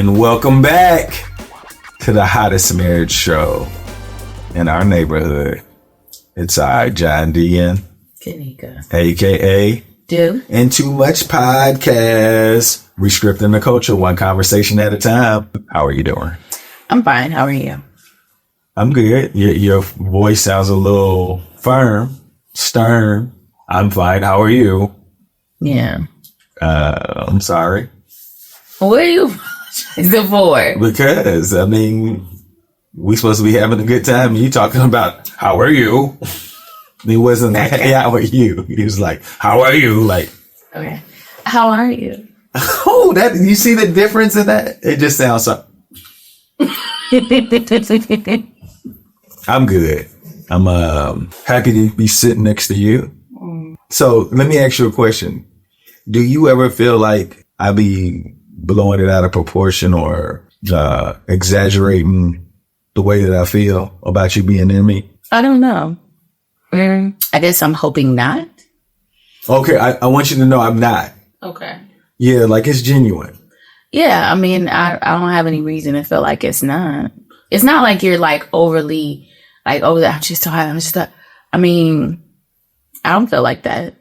And welcome back to the hottest marriage show in our neighborhood. It's our John D. and Kanika, aka Do and Too Much Podcast. Rescripting the culture, one conversation at a time. How are you doing? I'm fine. How are you? I'm good. Your voice sounds a little firm, stern. I'm fine. How are you? Yeah. I'm sorry. What are you apologizing for? Because, I mean, we supposed to be having a good time. You talking about, how are you? He wasn't like, hey, how are you? He was like, how are you? Like, okay. How are you? Oh, that, you see the difference in that? It just sounds so. I'm good. I'm happy to be sitting next to you. So let me ask you a question. Do you ever feel like I be blowing it out of proportion or exaggerating the way that I feel about you being in me? I don't know. I guess I'm hoping not. Okay, I want you to know I'm not. Okay. Yeah, like it's genuine. Yeah, I mean, I don't have any reason to feel like it's not. It's not like you're like overly, like, oh, I'm just tired. I mean, I don't feel like that.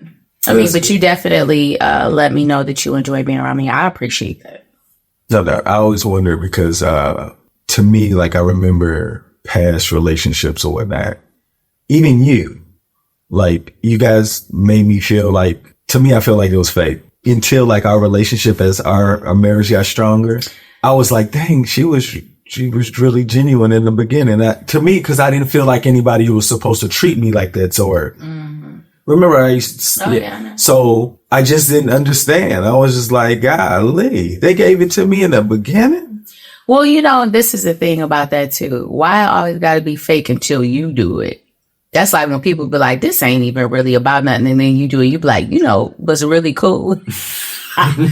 I mean, but you definitely let me know that you enjoy being around me. I appreciate that. No, I always wonder because to me, like I remember past relationships or whatnot. Even you, like you guys made me feel like, to me, I feel like it was fake until like our relationship as our marriage got stronger. I was like, dang, she was really genuine in the beginning. To me, because I didn't feel like anybody was supposed to treat me like that. So remember, I used to, so I just didn't understand. I was just like, golly, they gave it to me in the beginning. Well, you know, this is the thing about that too. Why I always got to be fake until you do it? That's like when people be like, this ain't even really about nothing. And then you do it. You be like, you know, was really cool. I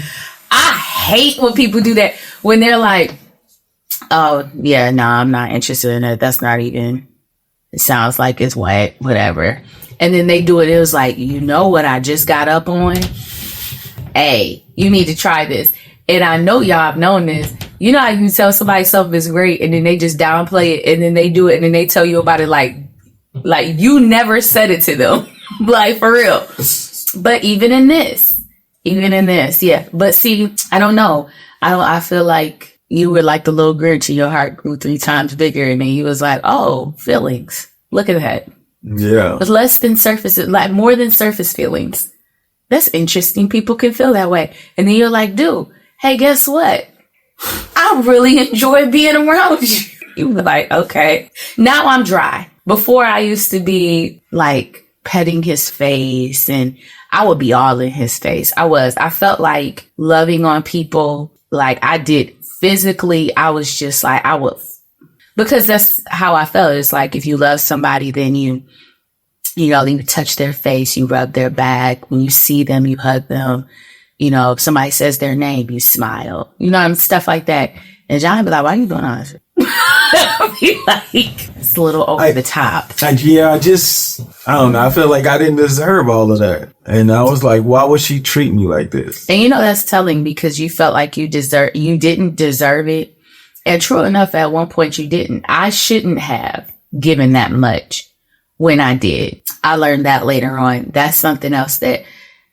hate when people do that. When they're like, oh, yeah, no, I'm not interested in it. That's not even, it sounds like it's whack, whatever. And then they do it. It was like, you know what I just got up on? Hey, you need to try this. And I know y'all have known this. You know how you tell somebody something is great and then they just downplay it and then they do it and then they tell you about it like you never said it to them. Like for real. But even in this, yeah. But see, I don't know. I feel like you were like the little Grinch and your heart grew 3 times bigger and then he was like, oh, feelings. Look at that. Yeah. But less than surface, like more than surface feelings. That's interesting. People can feel that way. And then you're like, dude, hey, guess what? I really enjoy being around you. You were like, okay. Now I'm dry. Before I used to be like petting his face and I would be all in his face. I felt like loving on people like I did physically. I was just like, because that's how I felt. It's like if you love somebody, then you touch their face, you rub their back. When you see them, you hug them. You know, if somebody says their name, you smile. You know, and stuff like that. And John would be like, why are you doing all this? I'd be like, it's a little over the top. I don't know. I feel like I didn't deserve all of that. And I was like, why would she treat me like this? And you know, that's telling because you felt like you didn't deserve it. And true enough, at one point you didn't. I shouldn't have given that much when I did. I learned that later on. That's something else that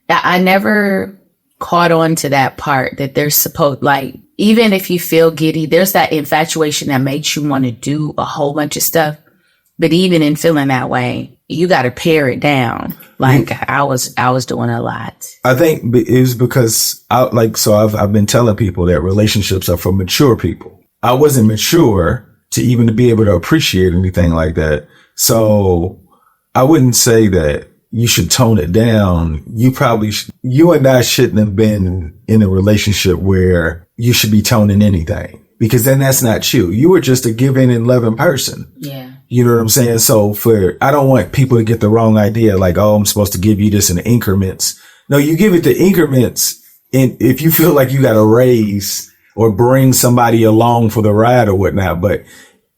I never caught on to, that part that they're supposed, like, even if you feel giddy, there's that infatuation that makes you want to do a whole bunch of stuff. But even in feeling that way, you got to pare it down. Like I was doing a lot. I think it was because I've been telling people that relationships are for mature people. I wasn't mature to even be able to appreciate anything like that. So I wouldn't say that you should tone it down. You and I shouldn't have been in a relationship where you should be toning anything, because then that's not you. You were just a giving and loving person. Yeah. You know what I'm saying? So I don't want people to get the wrong idea. Like, oh, I'm supposed to give you this in increments. No, you give it to increments. And if you feel like you got to raise or bring somebody along for the ride or whatnot, but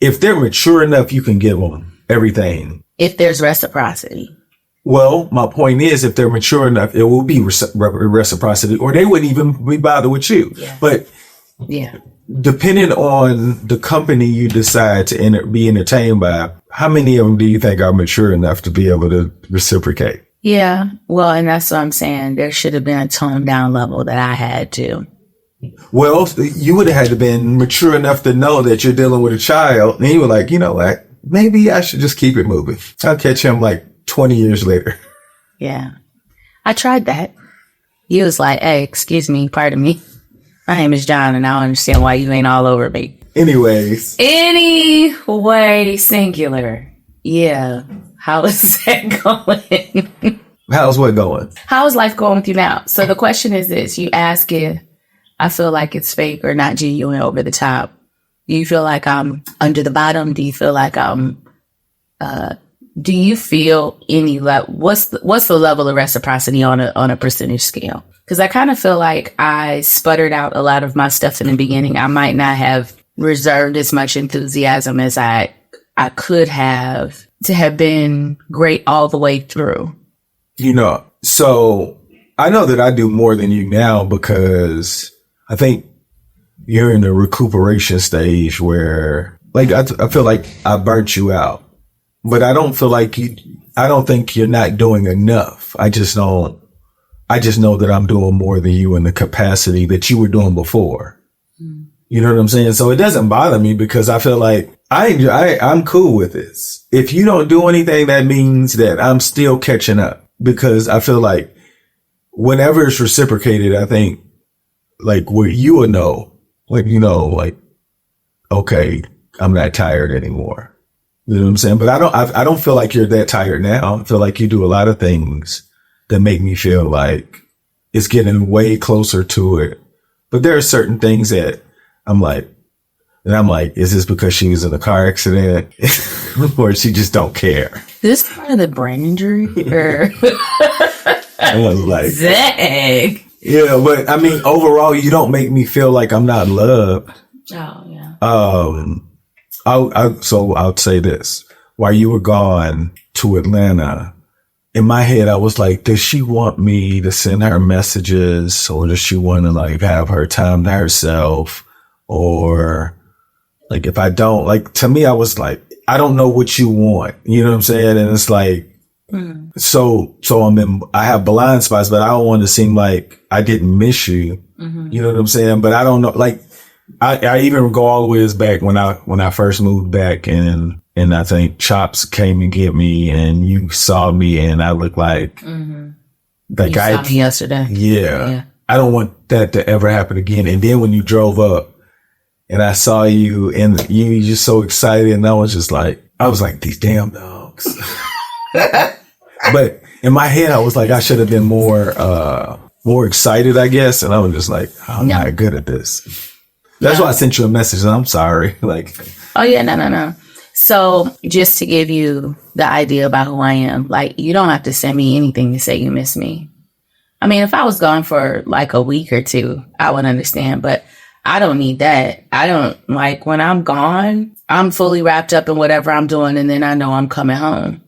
if they're mature enough, you can give them everything. If there's reciprocity. Well, my point is, if they're mature enough, it will be reciprocity, or they wouldn't even be bothered with you. Yeah. But yeah, depending on the company you decide to be entertained by, how many of them do you think are mature enough to be able to reciprocate? Yeah. Well, and that's what I'm saying. There should have been a toned down level that I had to. Well, you would have had to been mature enough to know that you're dealing with a child. And you were like, you know what? Maybe I should just keep it moving. I'll catch him like 20 years later. Yeah. I tried that. He was like, hey, excuse me, pardon me. My name is John, and I don't understand why you ain't all over me. Anyways. Anyway, singular. Yeah. How is that going? How's what going? How is life going with you now? So the question is this. You ask if I feel like it's fake or not genuine, over the top. Do you feel like I'm under the bottom? Do you feel like do you feel any what's the level of reciprocity on a percentage scale? Because I kind of feel like I sputtered out a lot of my stuff in the beginning. I might not have reserved as much enthusiasm as I could have to have been great all the way through. So I know that I do more than you now because I think you're in the recuperation stage where, like, I feel like I burnt you out, but I don't feel like I don't think you're not doing enough. I just know that I'm doing more than you in the capacity that you were doing before. Mm. You know what I'm saying? So it doesn't bother me because I feel like I'm cool with this. If you don't do anything, that means that I'm still catching up, because I feel like whenever it's reciprocated, I think like where you will know, like, like, okay, I'm not tired anymore. You know what I'm saying? But I don't feel like you're that tired now. I feel like you do a lot of things that make me feel like it's getting way closer to it. But there are certain things that I'm like, is this because she was in a car accident or she just don't care? Is this part of the brain injury? Or I was like, Zach. Yeah, but I mean, overall, you don't make me feel like I'm not loved. Oh, yeah. I'll say this. While you were gone to Atlanta, in my head, I was like, does she want me to send her messages, or does she want to like have her time to herself? Or like, if I don't, like, to me, I was like, I don't know what you want. You know what I'm saying? And it's like, so I have blind spots, but I don't want to seem like I didn't miss you. Mm-hmm. You know what I'm saying? But I don't know, like, I even go all the way back when I first moved back, and I think Chops came and get me, and you saw me, and I looked like, you saw me yesterday. Yeah. I don't want that to ever happen again. And then when you drove up and I saw you, and you were just so excited, and I was like, these damn dogs. But in my head, I was like, I should have been more excited, I guess. And I was just like, I'm not good at this. That's why I sent you a message, and I'm sorry. Like, oh yeah, no. So just to give you the idea about who I am, like, you don't have to send me anything to say you miss me. I mean, if I was gone for like a week or two, I would understand, but I don't need that. I don't, like, when I'm gone, I'm fully wrapped up in whatever I'm doing, and then I know I'm coming home.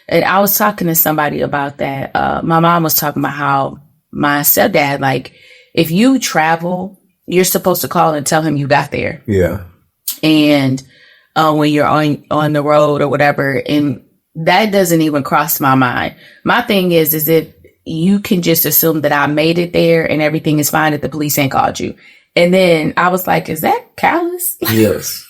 And I was talking to somebody about that. My mom was talking about how my stepdad, like, if you travel, you're supposed to call and tell him you got there. Yeah. And when you're on the road or whatever, and that doesn't even cross my mind. My thing is if you can just assume that I made it there and everything is fine, that the police ain't called you. And then I was like, is that callous? Yes.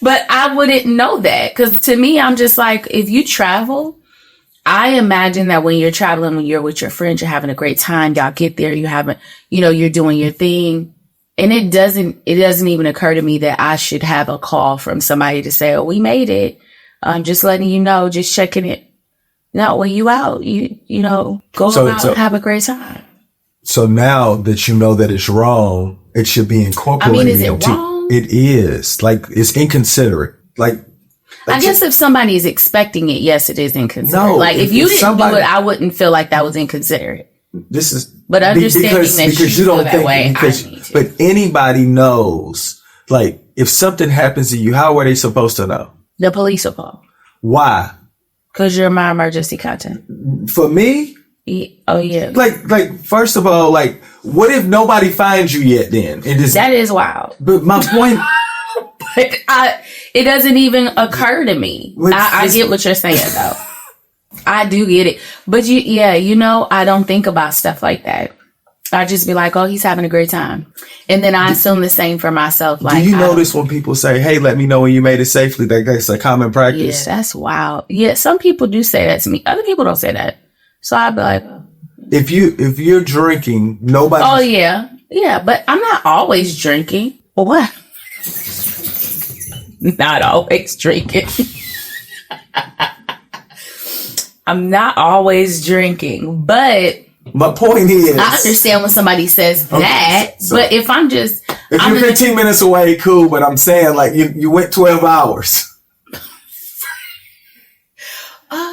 But I wouldn't know that, because to me, I'm just like, if you travel, I imagine that when you're traveling, when you're with your friends, you're having a great time. Y'all get there, you're doing your thing. And it doesn't even occur to me that I should have a call from somebody to say, oh, we made it. I'm just letting you know, just checking it. No, when you out, go out and have a great time. So now that you know that it's wrong, it should be incorporated. I mean, is it wrong? It is. Like, it's inconsiderate. Like I guess if somebody is expecting it, yes, it is inconsiderate. No, like, if you didn't do it, I wouldn't feel like that was inconsiderate. But understanding because you don't feel that way, I need to. But anybody knows, like, if something happens to you, how are they supposed to know? The police will call. Why? Because you're my emergency contact. For me, Oh yeah. Like first of all, like what if nobody finds you yet? Then that is wild. But my point, it doesn't even occur to me. I get what you're saying though. I do get it, but I don't think about stuff like that. I just be like, oh, he's having a great time. And then I assume the same for myself. Like, do you notice when people say, hey, let me know when you made it safely? That's a common practice. Yeah, that's wild. Yeah, some people do say that to me. Other people don't say that. So I'd be like, if you're drinking, nobody. Oh, yeah. Yeah, but I'm not always drinking. What? Not always drinking. I'm not always drinking, but my point is, I understand when somebody says that, okay, so but if you're 15 minutes away, cool. But I'm saying like you went 12 hours.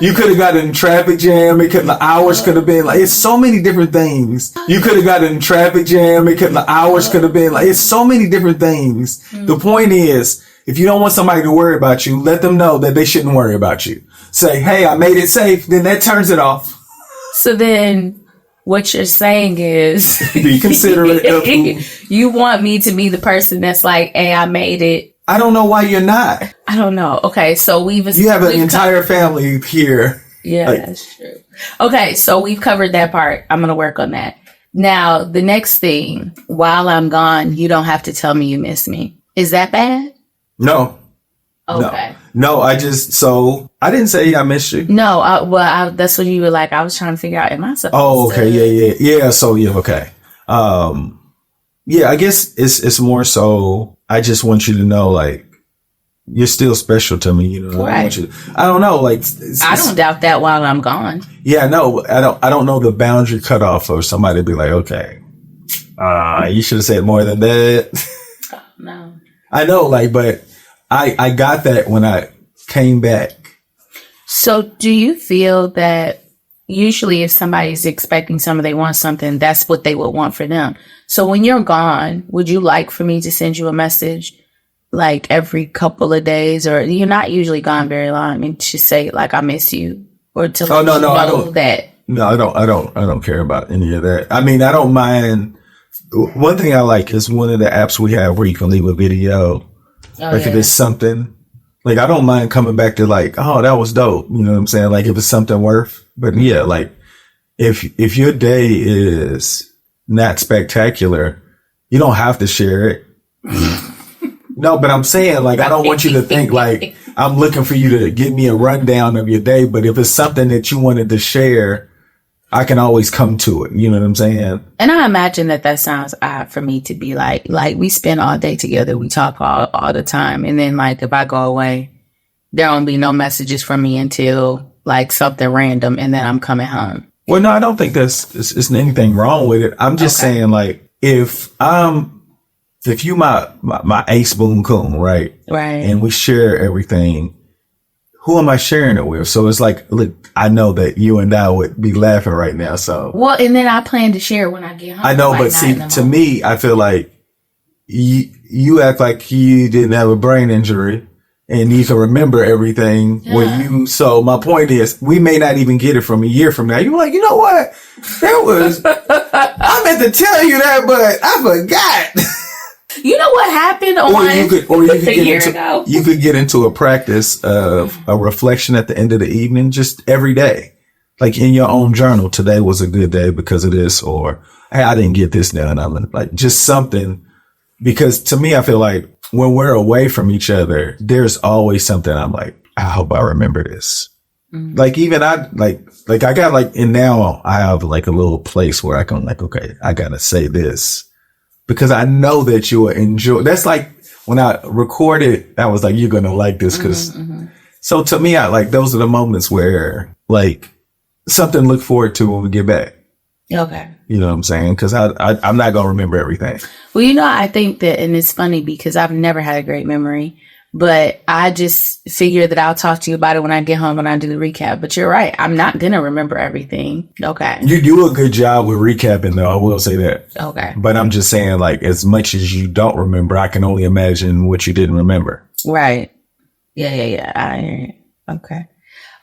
You could have gotten in traffic jam. The hours could have been like, it's so many different things. You could have gotten in traffic jam. The hours could have been like, it's so many different things. Mm-hmm. The point is, if you don't want somebody to worry about you, let them know that they shouldn't worry about you. Say, hey, I made it safe. Then that turns it off. So then what you're saying is be considerate of who. You want me to be the person that's like, hey, I made it. I don't know why you're not. I don't know. Okay, so you have an entire family here. Yeah, that's true. Okay, so we've covered that part. I'm going to work on that. Now, the next thing, while I'm gone, you don't have to tell me you miss me. Is that bad? No. Okay. No, I didn't say I missed you. No, that's what you were like. I was trying to figure out, am I supposed to? Oh, okay. Yeah. So, yeah, okay. Yeah, I guess it's more so I just want you to know, like, you're still special to me. You know, right. I don't know, like, I don't doubt that while I'm gone. Yeah, no, I don't know the boundary cutoff for somebody to be like, okay, you should have said more than that. No, I know, like, but I got that when I came back. So, do you feel that usually if somebody's expecting something, they want something, that's what they would want for them? So when you're gone, would you like for me to send you a message like every couple of days, or you're not usually gone very long? I mean, to say like, I miss you, or to let you know I don't, that. No, I don't care about any of that. I mean, I don't mind. One thing I like is one of the apps we have where you can leave a video. If it's something, like, I don't mind coming back to like, oh, that was dope. You know what I'm saying? Like, if it's something worth, but yeah, like if your day is not spectacular, you don't have to share it. No, but I'm saying, like, I don't want you to think like I'm looking for you to give me a rundown of your day. But if it's something that you wanted to share, I can always come to it. You know what I'm saying? And I imagine that sounds odd for me to be like we spend all day together. We talk all the time. And then like, if I go away, there won't be no messages from me until like something random. And then I'm coming home. Well, no, I don't think there's anything wrong with it. I'm just saying, like, if you my ace boom coon, right? Right. And we share everything, who am I sharing it with? So it's like, look, I know that you and I would be laughing right now. So well, and then I plan to share when I get home. I know, but see, to me, I feel like you act like you didn't have a brain injury. And you can remember everything so my point is, we may not even get it from a year from now. You're like, you know what? I meant to tell you that, but I forgot. You know what happened you could get into a practice of a reflection at the end of the evening, just every day. Like in your own journal, today was a good day because of this, or hey, I didn't get this done. I'm like, just something, because to me, I feel like when we're away from each other, there's always something I'm like, I hope I remember this. Mm-hmm. Like even I got like, and now I have like a little place where I can like, okay, I gotta say this because I know that you will enjoy. That's like when I recorded, I was like, you're going to like this. Cause so to me, I like, those are the moments where like something to look forward to when we get back. Okay. You know what I'm saying? Because I'm not going to remember everything. Well, I think that, and it's funny because I've never had a great memory, but I just figure that I'll talk to you about it when I get home and I do the recap. But you're right. I'm not going to remember everything. Okay. You do a good job with recapping, though. I will say that. Okay. But I'm just saying, like, as much as you don't remember, I can only imagine what you didn't remember. Right. Yeah. I hear you. Okay.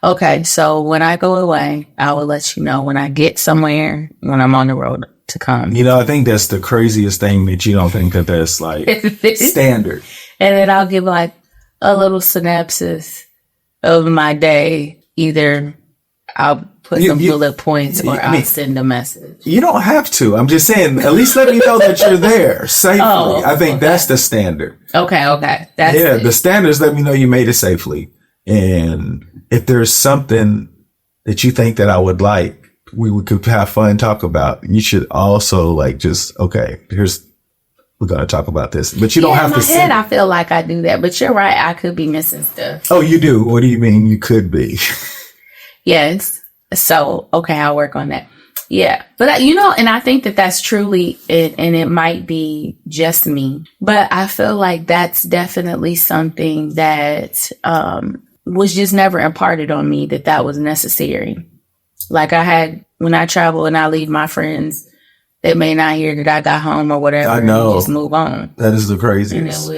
Okay, so when I go away, I will let you know when I get somewhere, when I'm on the road to come. You know, I think that's the craziest thing that you don't think that that's like standard. And then I'll give like a little synopsis of my day. Either I'll put some bullet points or I'll send a message. You don't have to. I'm just saying, at least let me know that you're there safely. I think that's the standard. Okay. The standard is let me know you made it safely. And if there's something that you think that I would like, we could have fun, talk about. You should also like we're going to talk about this, but you don't have to. In my head, I feel like I do that, but you're right. I could be missing stuff. Oh, you do? What do you mean you could be? Yes. So, okay, I'll work on that. Yeah. But and I think that that's truly it, and it might be just me, but I feel like that's definitely something that, was just never imparted on me that was necessary. Like when I travel and I leave my friends, they may not hear that I got home or whatever. I know. And just move on. That is the craziest.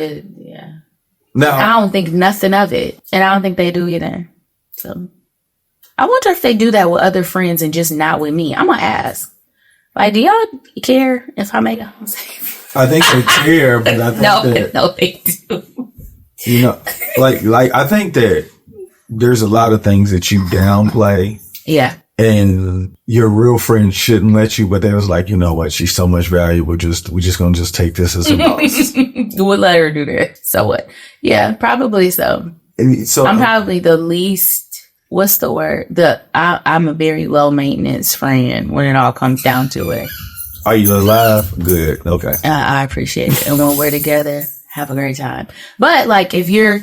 Now, I don't think nothing of it. And I don't think they do either. So I wonder if they do that with other friends and just not with me. I'm going to ask. Like, do y'all care if I make it home safe? I think they care, but I think no, they do. You know, like I think that there's a lot of things that you downplay. Yeah. And your real friend shouldn't let you, but they was like, you know what? She's so much valuable. We're just going to take this as a loss. We'll let her do that. So what? Yeah, probably so. So I'm probably the least, what's the word? I'm a very low maintenance friend when it all comes down to it. Are you alive? Good. Okay. I appreciate it. And when we're together, have a great time. But like, if you're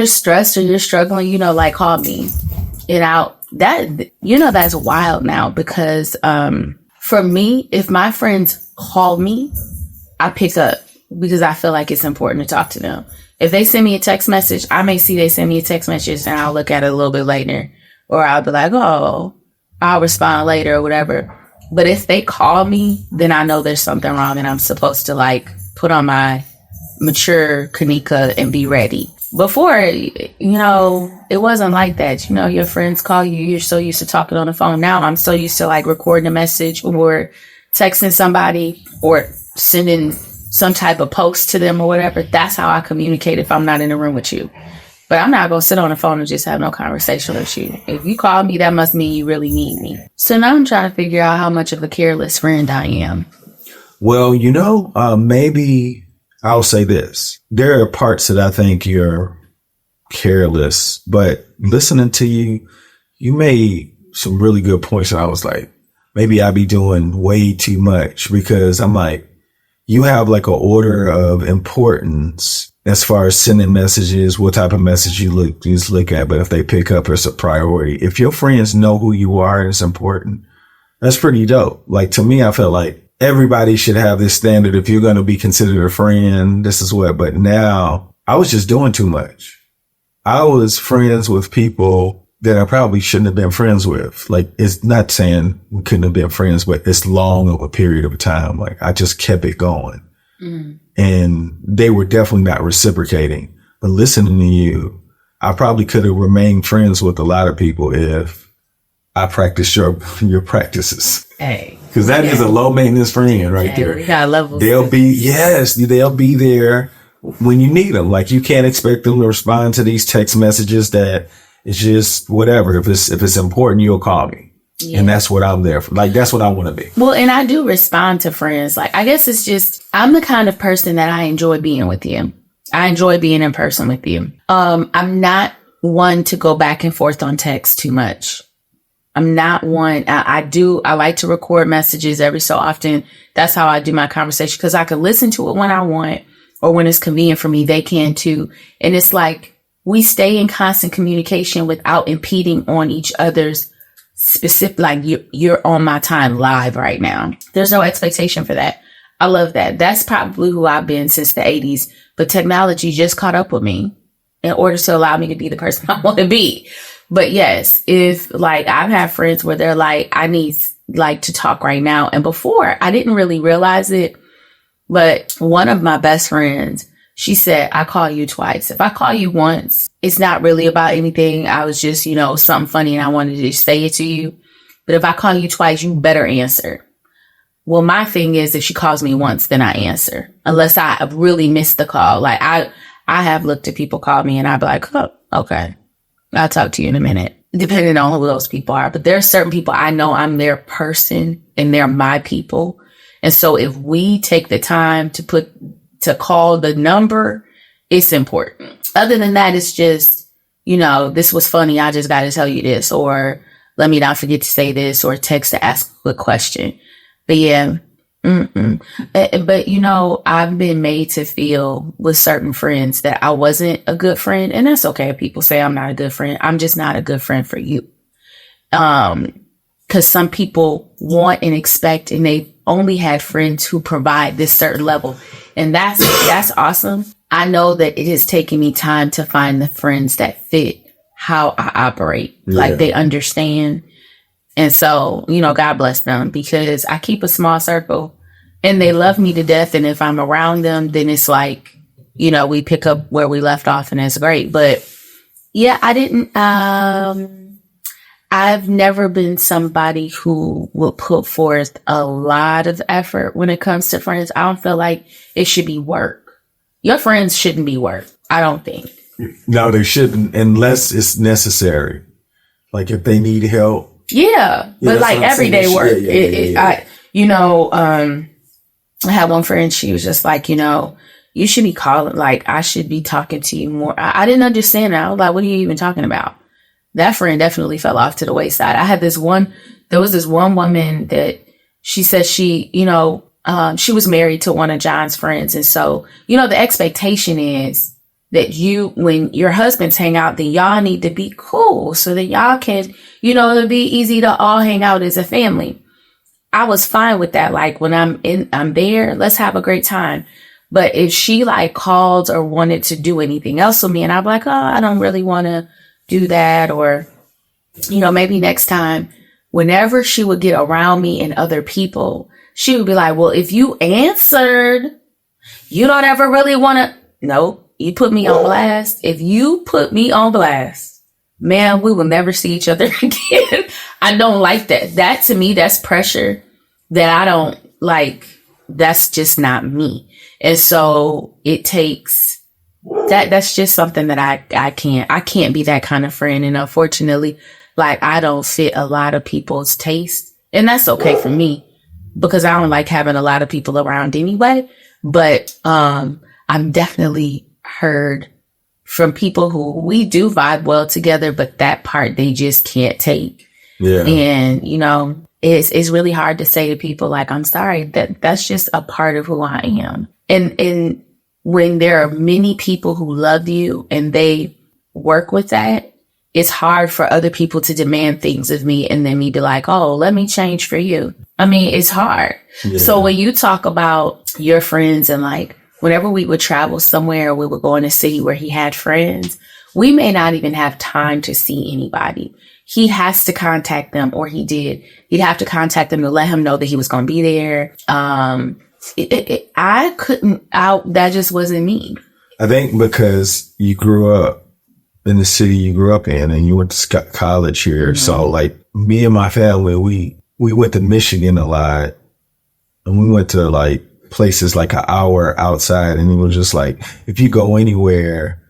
stressed or you're struggling, like call me that's wild now because, for me, if my friends call me, I pick up because I feel like it's important to talk to them. If they send me a text message, I may see they send me a text message and I'll look at it a little bit later, or I'll be like, oh, I'll respond later or whatever. But if they call me, then I know there's something wrong and I'm supposed to like put on my mature Kanika and be ready. Before, it wasn't like that. Your friends call you. You're so used to talking on the phone. Now I'm so used to like recording a message or texting somebody or sending some type of post to them or whatever. That's how I communicate if I'm not in the room with you. But I'm not going to sit on the phone and just have no conversation with you. If you call me, that must mean you really need me. So now I'm trying to figure out how much of a careless friend I am. Well, maybe I'll say this. There are parts that I think you're careless, but listening to you, you made some really good points. And I was like, maybe I be doing way too much because I'm like, you have like an order of importance as far as sending messages, what type of message you look at, but if they pick up, it's a priority. If your friends know who you are and it's important, that's pretty dope. Like to me, I felt like everybody should have this standard. If you're going to be considered a friend, this is what, but now I was just doing too much. I was friends with people that I probably shouldn't have been friends with. Like, it's not saying we couldn't have been friends, but it's long of a period of time. Like I just kept it going. Mm. And they were definitely not reciprocating. But listening to you, I probably could have remained friends with a lot of people if I practiced your practices. Hey, because that is a low maintenance friend right there. We got levels. They'll be there when you need them. Like you can't expect them to respond to these text messages that it's just whatever. If it's important, you'll call me. Yeah. And that's what I'm there for. Like, that's what I want to be. Well, and I do respond to friends. Like, I guess it's just, I'm the kind of person that I enjoy being with you. I enjoy being in person with you. I'm not one to go back and forth on text too much. I'm not one. I like to record messages every so often. That's how I do my conversation because I can listen to it when I want or when it's convenient for me. They can too. And it's like we stay in constant communication without impeding on each other's specific, like you're on my time live right now. There's no expectation for that. I love that. That's probably who I've been since the 80s. But technology just caught up with me in order to allow me to be the person I want to be. But yes, if like I've had friends where they're like, I need like to talk right now. And before I didn't really realize it. But one of my best friends, She said, I call you twice. If I call you once, it's not really about anything. I was just, something funny and I wanted to say it to you. But if I call you twice, you better answer. Well, my thing is, if she calls me once, then I answer. Unless I really missed the call. Like I have looked at people call me and I'd be like, oh, okay, I'll talk to you in a minute. Depending on who those people are. But there are certain people I know I'm their person and they're my people. And so if we take the time to call the number, it's important. Other than that, it's just, this was funny. I just got to tell you this, or let me not forget to say this, or text to ask a quick question. But yeah, but I've been made to feel with certain friends that I wasn't a good friend. And that's okay if people say I'm not a good friend. I'm just not a good friend for you. Because some people want and expect, and they only had friends who provide this certain level. And that's awesome. I know that it has taken me time to find the friends that fit how I operate. Yeah. Like they understand. And so, God bless them, because I keep a small circle and they love me to death. And if I'm around them, then it's like, we pick up where we left off and it's great. But yeah, I've never been somebody who will put forth a lot of effort when it comes to friends. I don't feel like it should be work. Your friends shouldn't be work. I don't think. No, they shouldn't, unless it's necessary. Like if they need help. Yeah, but like everyday work. I had one friend, she was just like, you should be calling, like I should be talking to you more. I didn't understand that. I was like, what are you even talking about? That friend definitely fell off to the wayside. There was this one woman that she said she was married to one of John's friends. And so, the expectation is that when your husbands hang out, then y'all need to be cool so that y'all can, it'll be easy to all hang out as a family. I was fine with that. Like when I'm there, let's have a great time. But if she like called or wanted to do anything else with me, and I'm like, oh, I don't really want to do that. Or, maybe next time, whenever she would get around me and other people, she would be like, well, if you answered, you don't ever really want to. Nope. You put me on blast. If you put me on blast, man, we will never see each other again. I don't like that. That to me, that's pressure that I don't like. That's just not me. And so it takes that's just something that I can't be that kind of friend. And unfortunately, like I don't fit a lot of people's taste, and that's okay for me because I don't like having a lot of people around anyway. But, I'm definitely heard from people who we do vibe well together, but that part they just can't take. Yeah. And, it's really hard to say to people like, I'm sorry, that's just a part of who I am. And when there are many people who love you and they work with that, it's hard for other people to demand things of me and then me be like, oh, let me change for you. I mean, it's hard. Yeah. So when you talk about your friends and like, whenever we would travel somewhere, we would go in a city where he had friends, we may not even have time to see anybody. He has to contact them, or he did. He'd have to contact them to let him know that he was going to be there. I couldn't that just wasn't me. I think because you grew up in the city you grew up in and you went to college here. Mm-hmm. So like me and my family, we went to Michigan a lot, and we went to like places like an hour outside, and it was just like, if you go anywhere,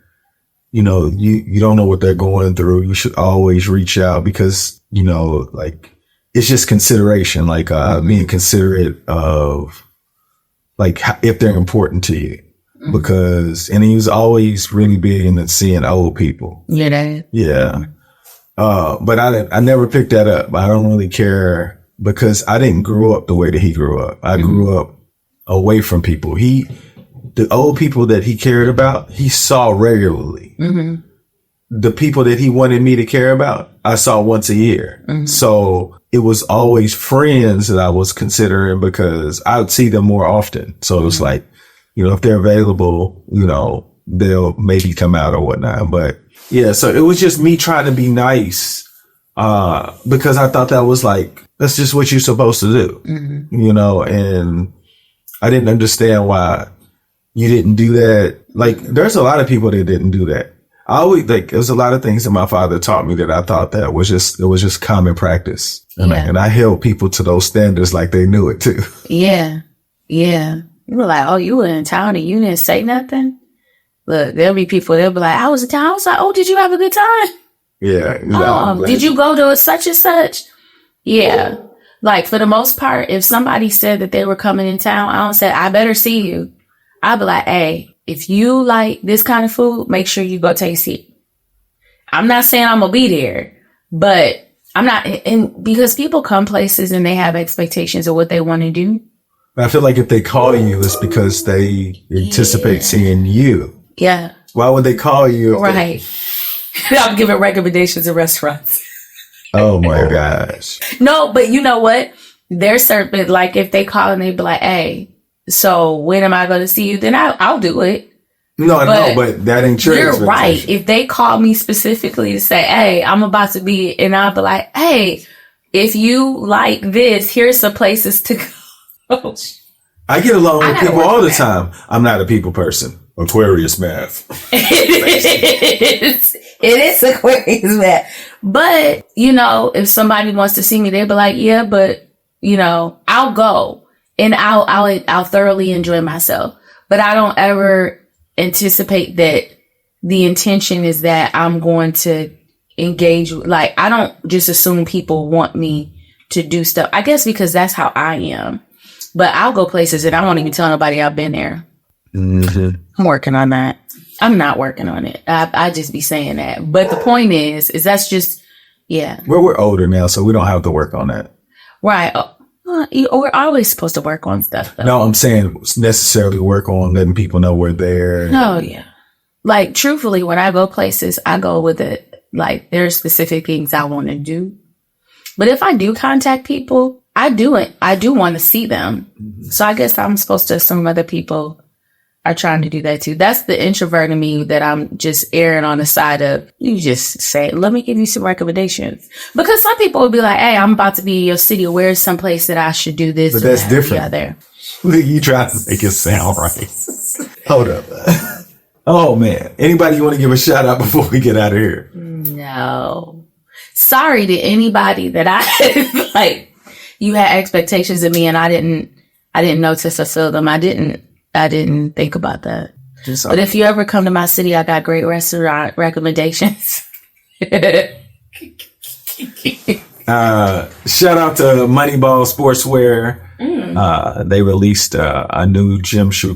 you don't know what they're going through. You should always reach out because, like it's just consideration, like, being considerate of like if they're important to you. Mm-hmm. Because, and he was always really big into seeing old people. Yeah. Yeah. But I never picked that up. I don't really care because I didn't grow up the way that he grew up. I grew up away from people. The old people that he cared about, he saw regularly. Mm-hmm. The people that he wanted me to care about, I saw once a year. Mm-hmm. So it was always friends that I was considering because I would see them more often. So it was like, if they're available, they'll maybe come out or whatnot. But yeah, so it was just me trying to be nice, because I thought that was like, that's just what you're supposed to do, and I didn't understand why you didn't do that Like, there's a lot of people that didn't do that. I always like, there's a lot of things that my father taught me that I thought that was just common practice. And I held people to those standards like they knew it too. Yeah. Yeah. You were like, oh, you were in town and you didn't say nothing? Look, there'll be people, they'll be like, I was in town. I was like, oh, did you have a good time? Yeah. No, did you go to such and such? Yeah. Like, for the most part, if somebody said that they were coming in town, I don't say, I better see you. I'd be like, hey, if you like this kind of food, make sure you go taste it. I'm not saying I'm going to be there, but I'm not, and because people come places and they have expectations of what they want to do. I feel like if they call you, it's because they anticipate seeing you. Yeah. Why would they call you? Right. I'm giving recommendations of restaurants. Oh my gosh. No, but you know what? There's certain, like, if they call and they be like, hey, so when am I going to see you? Then I'll do it. No, but that ain't true. You're right. If they call me specifically to say, hey, I'm about to be, and I'll be like, hey, if you like this, here's some places to go. I get along with people all the time. I'm not a people person. Aquarius math. It is Aquarius math. But, you know, if somebody wants to see me, they'll be like, yeah, but, you know, I'll go and I'll thoroughly enjoy myself. But I don't ever anticipate that the intention is that I'm going to engage. Like, I don't just assume people want me to do stuff. I guess because that's how I am. But I'll go places and I won't even tell nobody I've been there. Mm-hmm. I'm working on that. I'm not working on it. I just be saying that. But the point is that's just, yeah. Well, we're older now, so we don't have to work on that. Right. We're always supposed to work on stuff, though. No, I'm saying necessarily work on letting people know we're there. Oh, yeah. Like, truthfully, when I go places, I go with it. Like, there are specific things I want to do. But if I do contact people, I do want to see them. Mm-hmm. So I guess I'm supposed to assume other people are trying to do that too. That's the introvert in me that I'm just erring on the side of, you just say, let me give you some recommendations. Because some people would be like, hey, I'm about to be in your city. Where's some place that I should do this? But that's different. You try to make it sound right. Hold up. Oh man. Anybody you want to give a shout out before we get out of here? No. Sorry to anybody that I like, you had expectations of me and I didn't know to fulfill them. I didn't think about that. But if you ever come to my city, I got great restaurant recommendations. Shout out to Moneyball Sportswear. They released a new gym shoe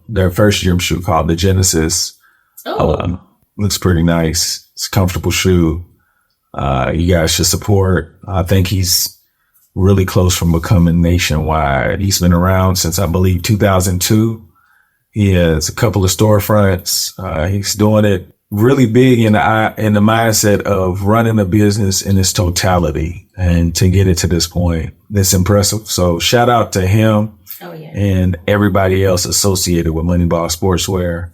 their first gym shoe called the Genesis. Looks pretty nice. It's a comfortable shoe. You guys should support. I think he's really close from becoming nationwide. He's been around since, I believe, 2002. He has a couple of storefronts. He's doing it really big in the mindset of running a business in its totality. And to get it to this point, that's impressive. So shout out to him and everybody else associated with Moneyball Sportswear.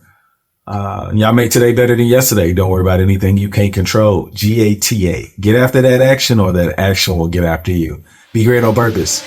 Y'all make today better than yesterday. Don't worry about anything you can't control. GATA. Get after that action or that action will get after you. Be great on purpose.